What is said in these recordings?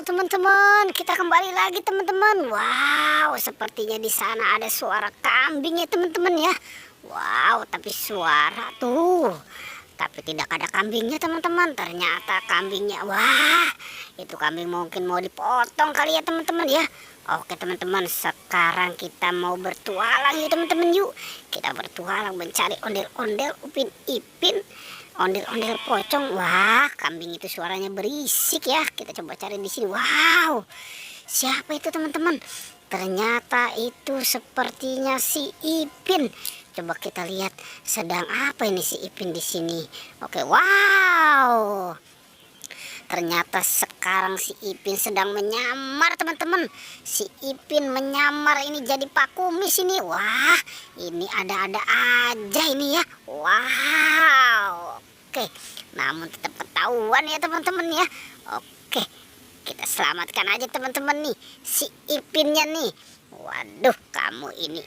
Halo teman-teman, kita kembali lagi teman-teman. Wow, sepertinya di sana ada suara kambing ya teman-teman ya. Wow, tapi suara tuh, tapi tidak ada kambingnya teman-teman. Ternyata kambingnya, wah, itu kambing mungkin mau dipotong kali ya teman-teman ya. Oke teman-teman, sekarang kita mau bertualang ya teman-teman, yuk. Kita bertualang mencari ondel-ondel Upin Ipin. Ondel-ondel pocong. Wah, kambing itu suaranya berisik ya. Kita coba cari di sini. Wow, siapa itu teman-teman? Ternyata itu sepertinya si Ipin. Coba kita lihat sedang apa ini si Ipin di sini. Oke, wow. Ternyata sekarang si Ipin sedang menyamar teman-teman. Si Ipin menyamar ini jadi Pak Kumis ini. Wah, ini ada-ada aja ini ya. Wow. Oke, namun tetap ketahuan ya teman-teman ya. Oke, kita selamatkan aja teman-teman nih si Ipinnya nih. Waduh, kamu ini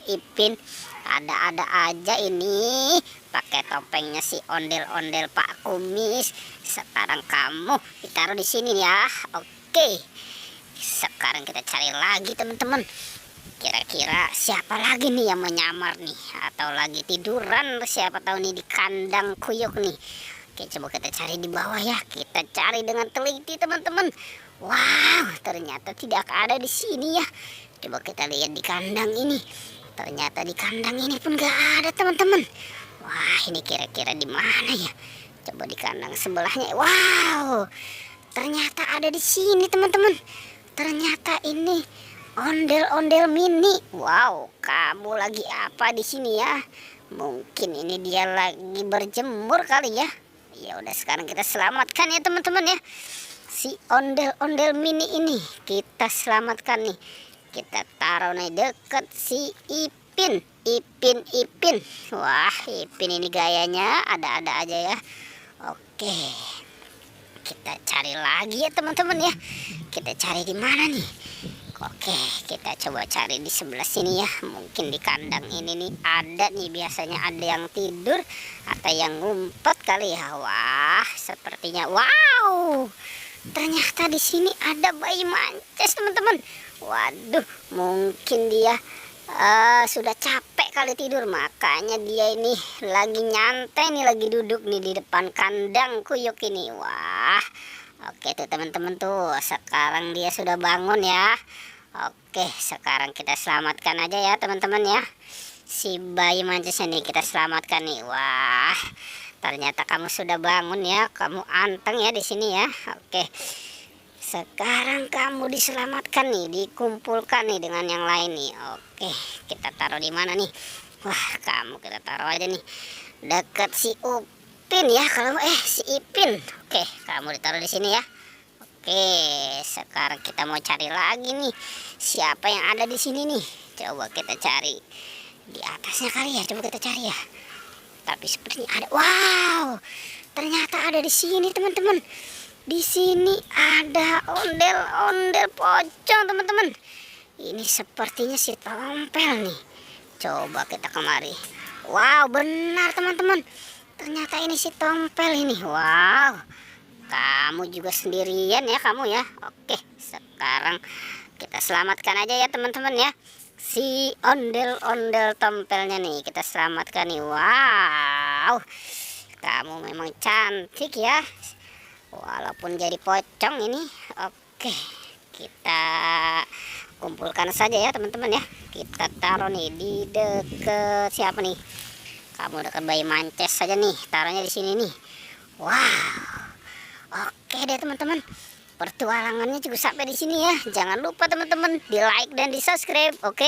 Ipin, ada-ada aja ini pakai topengnya si ondel-ondel Pak Kumis. Sekarang kamu ditaruh di sini ya. Oke, sekarang kita cari lagi teman-teman. Kira-kira siapa lagi nih yang menyamar nih, atau lagi tiduran, siapa tahu nih di kandang kuyuk nih. Oke, coba kita cari di bawah ya. Kita cari dengan teliti teman-teman. Wow, ternyata tidak ada di sini ya. Coba kita lihat di kandang ini. Ternyata di kandang ini pun gak ada teman-teman. Wah, ini kira-kira di mana ya? Coba di kandang sebelahnya. Wow, ternyata ada di sini teman-teman. Ternyata ini ondel-ondel mini. Wow, kamu lagi apa di sini ya? Mungkin ini dia lagi berjemur kali ya. Ya udah, sekarang kita selamatkan ya teman-teman ya. Si ondel-ondel mini ini kita selamatkan nih. Kita taruh nih deket si Ipin. Ipin. Wah, Ipin ini gayanya ada-ada aja ya. Oke, kita cari lagi ya teman-teman ya. Kita cari di mana nih? Oke, kita coba cari di sebelah sini ya. Mungkin di kandang ini nih ada nih, biasanya ada yang tidur atau yang ngumpet kali ya. Wah, sepertinya wow. Ternyata di sini ada bayi mancis teman-teman. Waduh, mungkin dia sudah capek kali tidur, makanya dia ini lagi nyantai nih, lagi duduk nih di depan kandang kuyuk ini. Wah. Oke tuh teman-teman tuh, sekarang dia sudah bangun ya. Oke, sekarang kita selamatkan aja ya teman-teman ya. Si bayi mancisnya nih kita selamatkan nih. Wah, ternyata kamu sudah bangun ya. Kamu anteng ya di sini ya. Oke, sekarang kamu diselamatkan nih, dikumpulkan nih dengan yang lain nih. Oke, kita taruh di mana nih? Wah, kamu kita taruh aja nih dekat si Upin ya. Kalau si Ipin. Oke, kamu ditaruh di sini ya. Oke, sekarang kita mau cari lagi nih siapa yang ada di sini nih. Coba kita cari di atasnya kali ya. Coba kita cari ya. Tapi sepertinya ada. Wow, ternyata ada di sini teman-teman. Di sini ada ondel-ondel pocong teman-teman. Ini sepertinya si Tompel nih. Coba kita kemari. Wow, benar teman-teman. Ternyata ini si Tompel ini. Wow, kamu juga sendirian ya kamu ya. Oke, sekarang kita selamatkan aja ya teman-teman ya. Si ondel-ondel Tompelnya nih kita selamatkan nih. Wow, kamu memang cantik ya, walaupun jadi pocong ini. Oke, kita kumpulkan saja ya teman-teman ya. Kita taruh nih di deket siapa nih? Kamu dekat bayi mancis saja nih, taruhnya di sini nih. Wow. Oke deh teman-teman, pertualangannya juga sampai di sini ya. Jangan lupa teman-teman di like dan di subscribe. Oke.